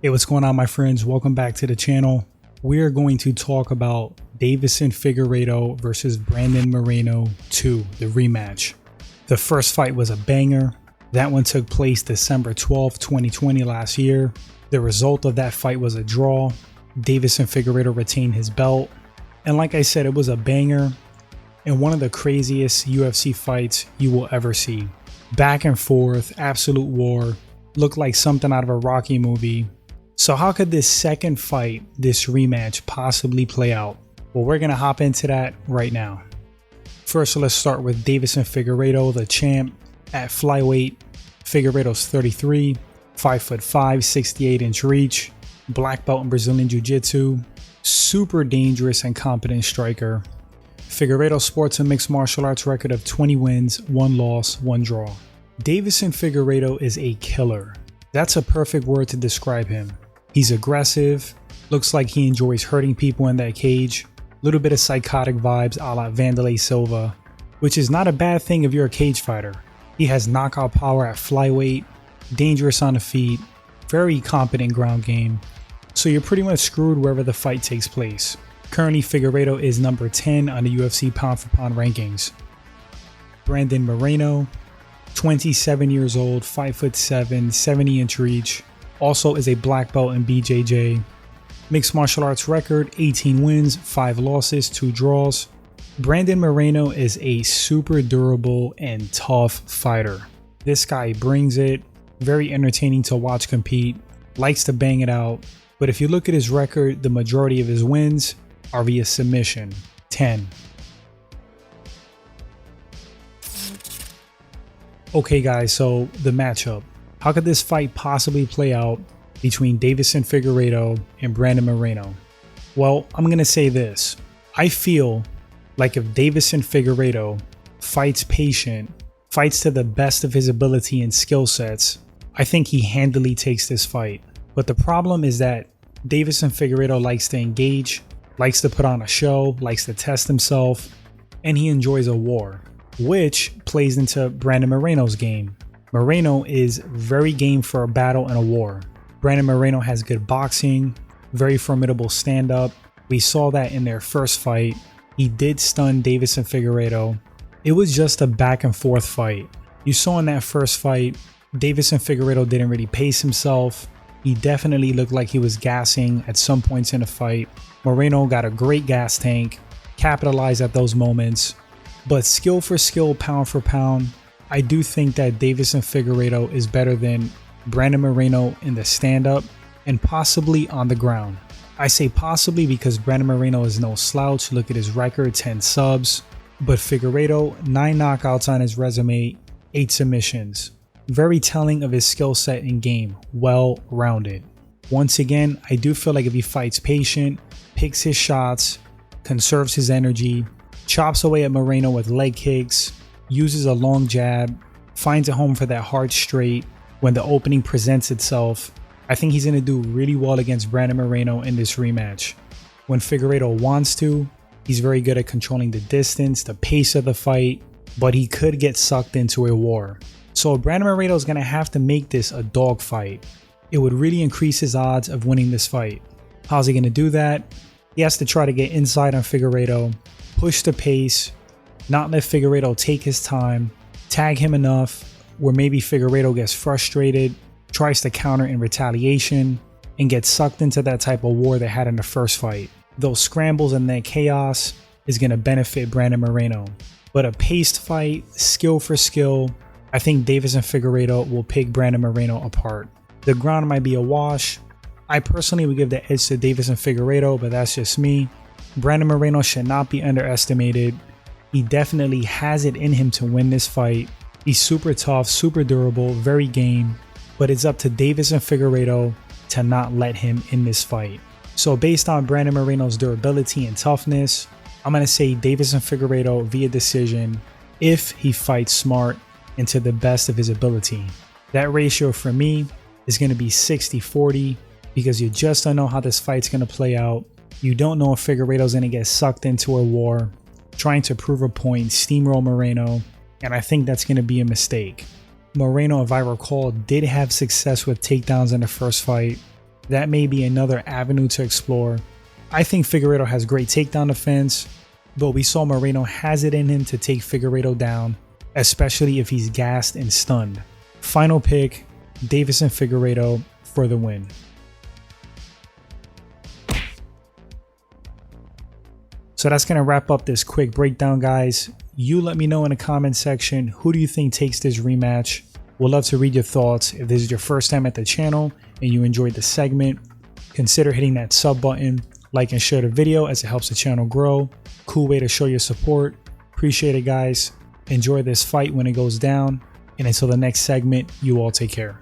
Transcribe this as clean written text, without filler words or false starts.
Hey, what's going on, my friends? Welcome back to the channel. We're going to talk about Deiveson Figueiredo versus Brandon Moreno 2, the rematch. The first fight was a banger. That one took place December 12th, 2020 last year. The result of that fight was a draw. Deiveson Figueiredo retained his belt. And like I said, it was a banger and one of the craziest UFC fights you will ever see. Back and forth, absolute war, looked like something out of a Rocky movie. So how could this second fight, this rematch, possibly play out? Well, we're going to hop into that right now. First, let's start with Deiveson Figueiredo, the champ at flyweight. Figueiredo's 33, 5'5", 68-inch reach, black belt in Brazilian Jiu-Jitsu, super dangerous and competent striker. Figueiredo sports a mixed martial arts record of 20 wins, 1 loss, 1 draw. Deiveson Figueiredo is a killer. That's a perfect word to describe him. He's aggressive, looks like he enjoys hurting people in that cage, little bit of psychotic vibes a la Wanderlei Silva, which is not a bad thing if you're a cage fighter. He has knockout power at flyweight, dangerous on the feet, very competent ground game, so you're pretty much screwed wherever the fight takes place. Currently, Figueiredo is number 10 on the UFC pound for pound rankings. Brandon Moreno, 27 years old, 5'7", 70-inch reach, also is a black belt in BJJ. Mixed martial arts record, 18 wins, 5 losses, 2 draws. Brandon Moreno is a super durable and tough fighter. This guy brings it, very entertaining to watch compete, likes to bang it out. But if you look at his record, the majority of his wins are via submission, 10. Okay guys, so the matchup. How could this fight possibly play out between Deiveson Figueiredo and Brandon Moreno? Well, I'm going to say this. I feel like if Deiveson Figueiredo fights patient, fights to the best of his ability and skill sets, I think he handily takes this fight. But the problem is that Deiveson Figueiredo likes to engage, likes to put on a show, likes to test himself, and he enjoys a war, which plays into Brandon Moreno's game. Moreno is very game for a battle and a war. Brandon Moreno has good boxing, very formidable stand-up. We saw that in their first fight. He did stun Deiveson Figueiredo. It was just a back and forth fight. You saw in that first fight, Deiveson Figueiredo didn't really pace himself. He definitely looked like he was gassing at some points in the fight. Moreno got a great gas tank, capitalized at those moments. But skill for skill, pound for pound, I do think that Deiveson Figueiredo is better than Brandon Moreno in the stand-up and possibly on the ground. I say possibly because Brandon Moreno is no slouch. Look at his record, 10 subs. But Figueiredo, 9 knockouts on his resume, 8 submissions. Very telling of his skill set in game, well-rounded. Once again, I do feel like if he fights patient, picks his shots, conserves his energy, chops away at Moreno with leg kicks, uses a long jab, finds a home for that hard straight when the opening presents itself, I think he's going to do really well against Brandon Moreno in this rematch. When Figueiredo wants to, he's very good at controlling the distance, the pace of the fight, but he could get sucked into a war. So Brandon Moreno is going to have to make this a dogfight. It would really increase his odds of winning this fight. How's he going to do that? He has to try to get inside on Figueiredo, push the pace, not let Figueiredo take his time, tag him enough where maybe Figueiredo gets frustrated, tries to counter in retaliation, and gets sucked into that type of war they had in the first fight. Those scrambles and that chaos is going to benefit Brandon Moreno. But a paced fight, skill for skill, I think Deiveson Figueiredo will pick Brandon Moreno apart. The ground might be a wash. I personally would give the edge to Deiveson Figueiredo, but that's just me. Brandon Moreno should not be underestimated. He definitely has it in him to win this fight. He's super tough, super durable, very game, but it's up to Deiveson Figueiredo to not let him in this fight. So based on Brandon Moreno's durability and toughness, I'm going to say Deiveson Figueiredo via decision if he fights smart and to the best of his ability. That ratio for me is going to be 60-40 because you just don't know how this fight's going to play out. You don't know if Figueiredo's going to get sucked into a war, trying to prove a point, steamroll Moreno, and I think that's going to be a mistake. Moreno, if I recall, did have success with takedowns in the first fight. that may be another avenue to explore. I think Figueiredo has great takedown defense, but we saw Moreno has it in him to take Figueiredo down, especially if he's gassed and stunned. Final pick, Deiveson Figueiredo for the win. So that's going to wrap up this quick breakdown, guys. You let me know in the comment section, who do you think takes this rematch? We'd love to read your thoughts. If this is your first time at the channel and you enjoyed the segment, consider hitting that sub button, like and share the video as it helps the channel grow. Cool way to show your support. Appreciate it, guys. Enjoy this fight when it goes down. And until the next segment, you all take care.